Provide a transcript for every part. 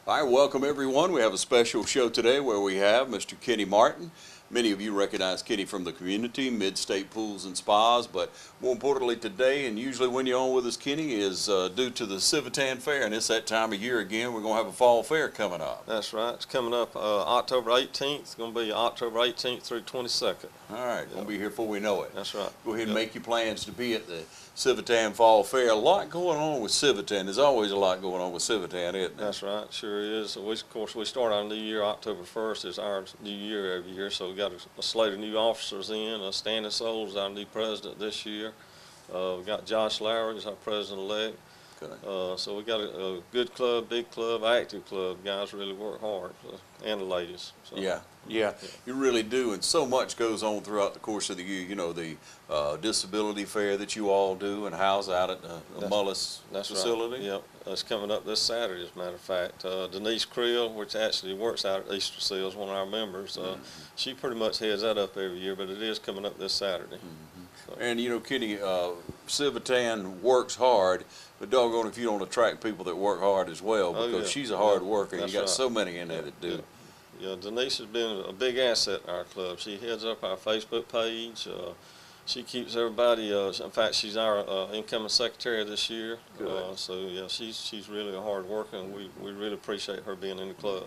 All right, welcome everyone. We have a special show today where we have Mr. Kenny Martin. Many of you recognize Kenny from the community, Mid-State Pools and Spas, but more importantly today, and usually when you're on with us, Kenny, is due to the Civitan Fair, and it's that time of year again. We're going to have a fall fair coming up. That's right. It's coming up October 18th. It's going to be October 18th through 22nd. All right, going to be here before we know it. That's right. Go ahead and make your plans to be at the Civitan Fall Fair. A lot going on with Civitan. There's always a lot going on with Civitan, isn't there? That's right. Sure is. Of course, we start our new year. October 1st is our new year every year. So we got a slate of new officers in. Stanley Souls, our new president this year. We got Josh Lowry as our president-elect. Okay. So we got a good club, big club, active club. Guys really work hard, and the ladies. So, Yeah, you really do, and so much goes on throughout the course of the year. You know, the disability fair that you all do and house out at the Mullis facility. Right. Yep, that's coming up this Saturday, as a matter of fact. Denise Creel, which actually works out at Easter Seals, one of our members, she pretty much heads that up every year, but it is coming up this Saturday. So. And you know, Kenny, Civitan works hard, but doggone if you don't attract people that work hard as well, because she's a hard worker, and you got so many in there that do. Yeah, Denise has been a big asset in our club. She heads up our Facebook page. She keeps everybody. In fact, she's our incoming secretary this year. So yeah, she's really a hard worker, and we really appreciate her being in the club.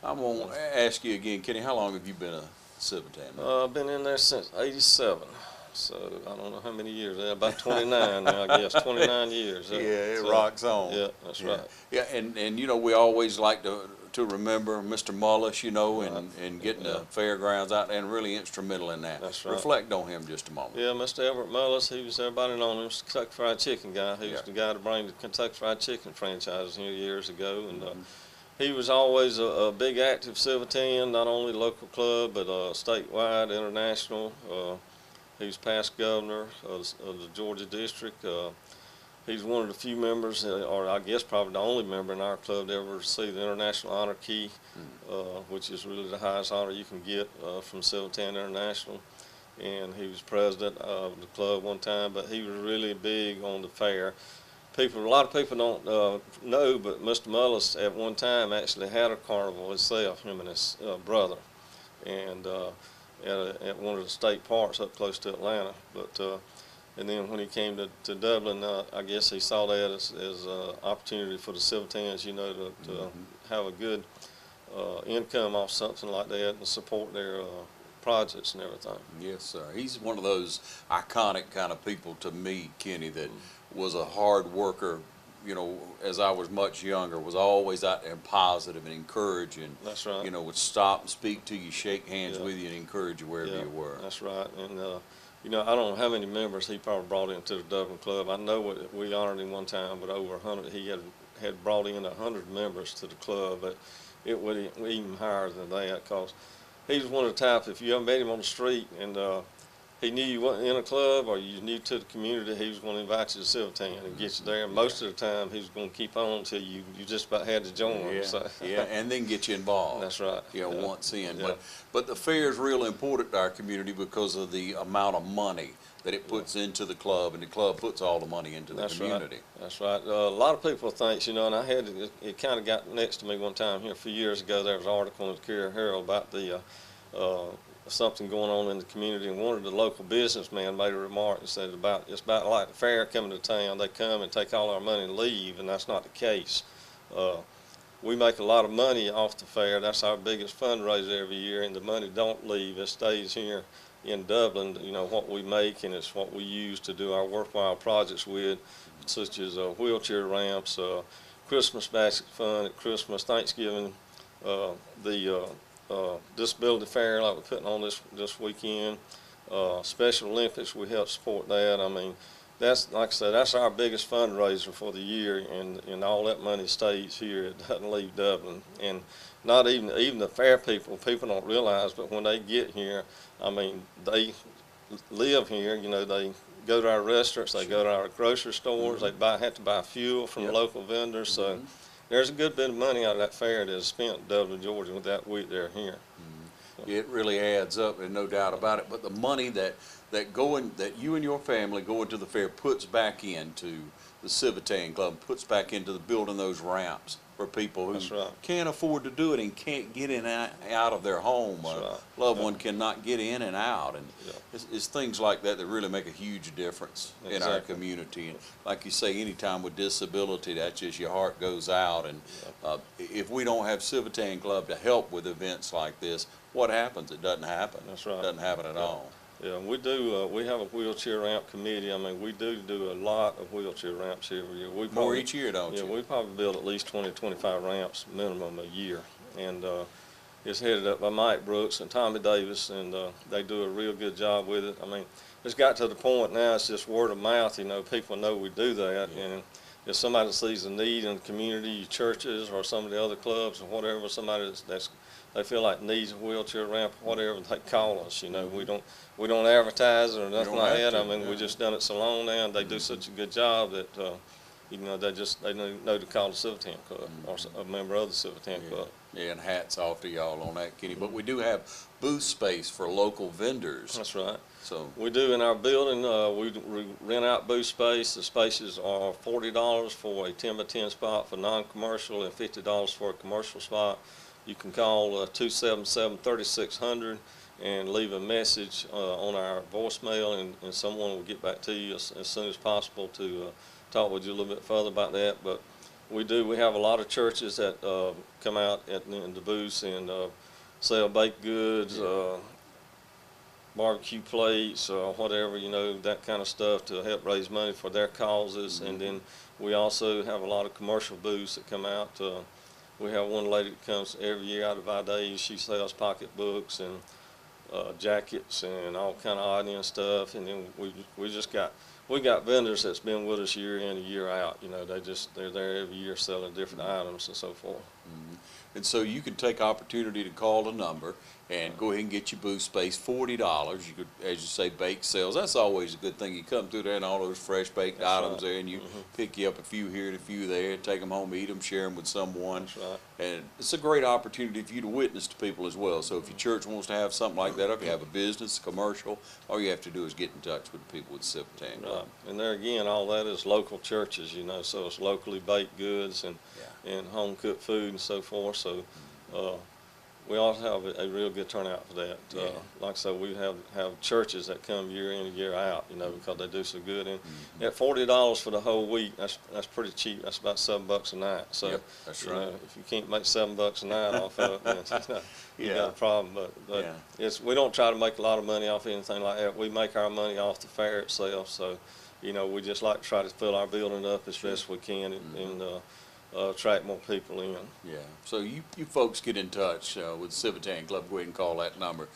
I'm gonna ask you again, Kenny. How long have you been a Civitan? I've been in there since '87. So I don't know how many years. About 29 now, I guess. 29 years. Yeah, it rocks on. Yeah, that's right. Yeah, and you know, we always like to remember Mr. Mullis, you know, and getting the fairgrounds out there, and really instrumental in that. That's right. Reflect on him just a moment. Yeah, Mr. Everett Mullis, he was, everybody known him as the Kentucky Fried Chicken guy. He was the guy to bring the Kentucky Fried Chicken franchise here years ago, and he was always a big active Civitan, not only local club, but statewide, international. He's past governor of the Georgia district. He's one of the few members, or I guess probably the only member in our club to ever receive the International Honor Key, which is really the highest honor you can get from Civitan International. And he was president of the club one time, but he was really big on the fair. A lot of people don't know, but Mr. Mullis at one time actually had a carnival himself, him and his brother, and at one of the state parks up close to Atlanta. But and then when he came to Dublin, I guess he saw that as an opportunity for the Civitans, you know, to have a good income off something like that and support their projects and everything. Yes, sir. He's one of those iconic kind of people to me, Kenny, that was a hard worker. You know, as I was much younger, was always out there positive and encouraging. That's right. You know, would stop and speak to you, shake hands with you, and encourage you wherever you were. That's right. And you know, I don't know how many members he probably brought into the Dublin Club. I know we honored him one time, but over 100. He had brought in 100 members to the club, but it would even higher than that, because he's one of the types, if you ever met him on the street and he knew you weren't in a club or you new to the community, he was going to invite you to Civitan and get you there. And most of the time, he was going to keep on until you just about had to join. Yeah, So. yeah, and then get you involved. That's right. Once in. Yeah. But the fair is real important to our community because of the amount of money that it puts into the club, and the club puts all the money into the community. Right. That's right. A lot of people think, you know, and I had it kind of got next to me one time here a few years ago. There was an article in the Courier Herald about the something going on in the community, and one of the local businessmen made a remark and said it's about like the fair coming to town. They come and take all our money and leave, and that's not the case. We make a lot of money off the fair. That's our biggest fundraiser every year, and the money don't leave. It stays here in Dublin. You know, what we make, and it's what we use to do our worthwhile projects with, such as wheelchair ramps, Christmas basket fund at Christmas, Thanksgiving, the disability fair like we're putting on this weekend, Special Olympics, we help support that. I mean, that's, like I said, that's our biggest fundraiser for the year, and all that money stays here. It doesn't leave Dublin. And not even the fair people don't realize, but when they get here, I mean, they live here. You know, they go to our restaurants, they go to our grocery stores, they have to buy fuel from local vendors. So there's a good bit of money out of that fair that is spent in Dublin, Georgia, with that wheat there here. It really adds up, and no doubt about it. But the money that you and your family go into the fair puts back into the Civitan Club, puts back into the building those ramps for people That's who right. can't afford to do it and can't get in and out of their home. That's right. Loved Yeah. one cannot get in and out, and Yeah. it's things like that that really make a huge difference in our Exactly. community. And like you say, anytime with disability, that's just your heart goes out. And if we don't have Civitan Club to help with events like this, what happens? It doesn't happen. That's right. It doesn't happen at all. Yeah, we do. We have a wheelchair ramp committee. I mean, we do a lot of wheelchair ramps every year. We More probably, each year, don't yeah, you? we probably build at least 20 to 25 ramps minimum a year, and it's headed up by Mike Brooks and Tommy Davis, and they do a real good job with it. I mean, it's got to the point now. It's just word of mouth. You know, people know we do that, Yeah. and if somebody sees a need in the community, churches or some of the other clubs or whatever, somebody that's they feel like needs a wheelchair ramp or whatever, they call us. You know, we don't advertise it or nothing don't like have that. to, I mean, yeah. we just done it so long now, and they do such a good job that you know they know to call the Civitan Club or a member of the Civitan Club. Yeah, and hats off to y'all on that, Kenny. But we do have booth space for local vendors. That's right. So We do in our building. We rent out booth space. The spaces are $40 for a 10 by 10 spot for non-commercial and $50 for a commercial spot. You can call 277-3600 and leave a message on our voicemail, and someone will get back to you as soon as possible to talk with you a little bit further about that. But we have a lot of churches that come out in the booths and sell baked goods, barbecue plates, whatever, you know, that kind of stuff to help raise money for their causes. And then we also have a lot of commercial booths that come out. We have one lady that comes every year out of our days. She sells pocketbooks and jackets and all kind of oddity and stuff. And then we got vendors that's been with us year in and year out. You know, they're there every year selling different items and so forth. And so you can take opportunity to call the number and go ahead and get your booth space, $40. You could, as you say, bake sales. That's always a good thing. You come through there and all those fresh baked That's items right. there, and you pick you up a few here and a few there, take them home, eat them, share them with someone. That's right. And it's a great opportunity for you to witness to people as well. So if your church wants to have something like that, or if you have a business, commercial, all you have to do is get in touch with the people with Civitan Club. Right. And there again, all that is local churches, you know, so it's locally baked goods and home cooked food and so forth. So we also have a real good turnout for that. Like I said, we have churches that come year in and year out, you know, because they do so good. And at $40 for the whole week, that's pretty cheap. That's about $7 a night. So Yep, that's you right. know, if you can't make $7 a night off of it, then you got a problem. But we don't try to make a lot of money off anything like that. We make our money off the fair itself. So, you know, we just like to try to fill our building up as best we can and attract more people in. Yeah, so you folks get in touch with Civitan Club. Go ahead and call that number.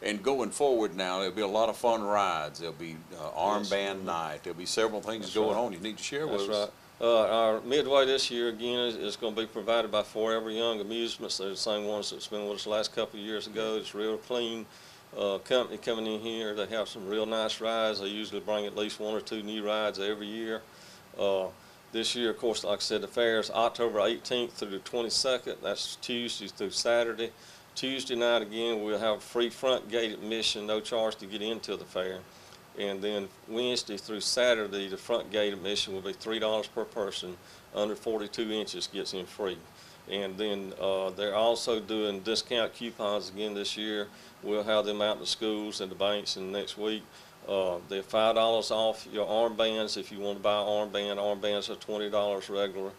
And going forward now, there'll be a lot of fun rides. There'll be armband night. There'll be several things going on you need to share with us. That's right. Our midway this year, again, is going to be provided by Forever Young Amusements. They're the same ones that's been with us the last couple of years ago. It's real clean company coming in here. They have some real nice rides. They usually bring at least 1 or 2 new rides every year. This year, of course, like I said, the fair is October 18th through the 22nd. That's Tuesday through Saturday. Tuesday night, again, we'll have free front gate admission, no charge to get into the fair. And then Wednesday through Saturday, the front gate admission will be $3 per person. Under 42 inches gets in free. And then they're also doing discount coupons again this year. We'll have them out in the schools and the banks in the next week. They're $5 off your armbands if you want to buy an armband. Armbands are $20 regular,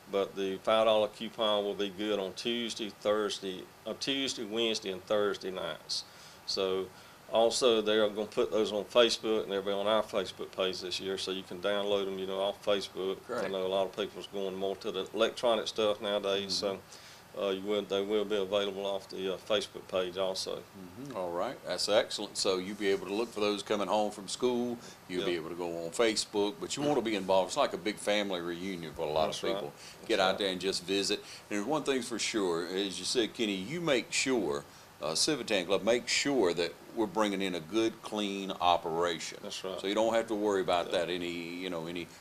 but the $5 coupon will be good on Tuesday, Wednesday, and Thursday nights. So also they're going to put those on Facebook, and they'll be on our Facebook page this year, so you can download them, you know, off Facebook. Great. I know a lot of people's going more to the electronic stuff nowadays, so they will be available off the Facebook page also. All right, that's excellent. So you'll be able to look for those coming home from school. You'll be able to go on Facebook, but you want to be involved. It's like a big family reunion for a lot of people. Get out there and just visit. And one thing's for sure, as you said, Kenny, you make sure, Civitan Club, make sure that we're bringing in a good, clean operation. That's right. So you don't have to worry about that, any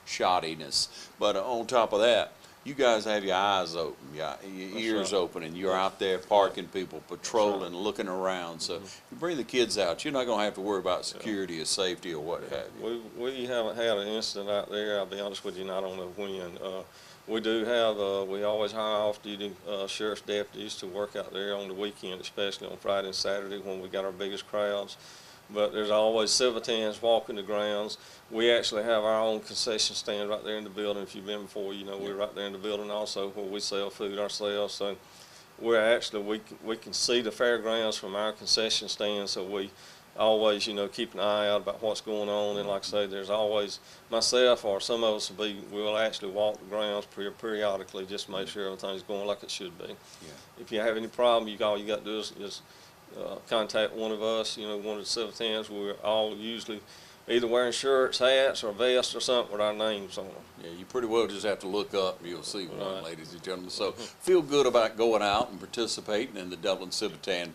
shoddiness. But on top of that, you guys have your eyes open, your ears right. open, and you're out there parking people, patrolling, looking around. So you bring the kids out, you're not going to have to worry about security or safety or what have you. We haven't had an incident out there, I'll be honest with you, and I don't know when. We do have, we always hire off-duty sheriff's deputies to work out there on the weekend, especially on Friday and Saturday when we got our biggest crowds. But there's always civilians walking the grounds. We actually have our own concession stand right there in the building. If you've been before, you know, we're right there in the building also where we sell food ourselves. So we're actually, we can see the fairgrounds from our concession stand, so we always, you know, keep an eye out about what's going on. And like I say, there's always, myself or some of us will actually walk the grounds periodically just to make sure everything's going like it should be. Yeah. If you have any problem, all you got to do is just contact one of us, you know, one of the civilians. We're all usually either wearing shirts, hats, or vests or something with our names on them. Yeah, you pretty well just have to look up and you'll see one, ladies and gentlemen. So feel good about going out and participating in the Dublin Civitan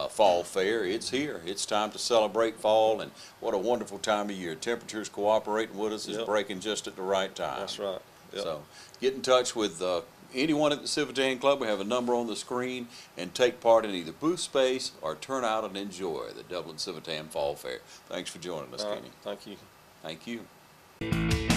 Fall Fair. It's here. It's time to celebrate fall, and what a wonderful time of year. Temperatures cooperating with us is breaking just at the right time. That's right. Yep. So get in touch with anyone at the Civitan Club. We have a number on the screen, and take part in either booth space or turn out and enjoy the Dublin Civitan Fall Fair. Thanks for joining us, Kenny. Thank you. Thank you.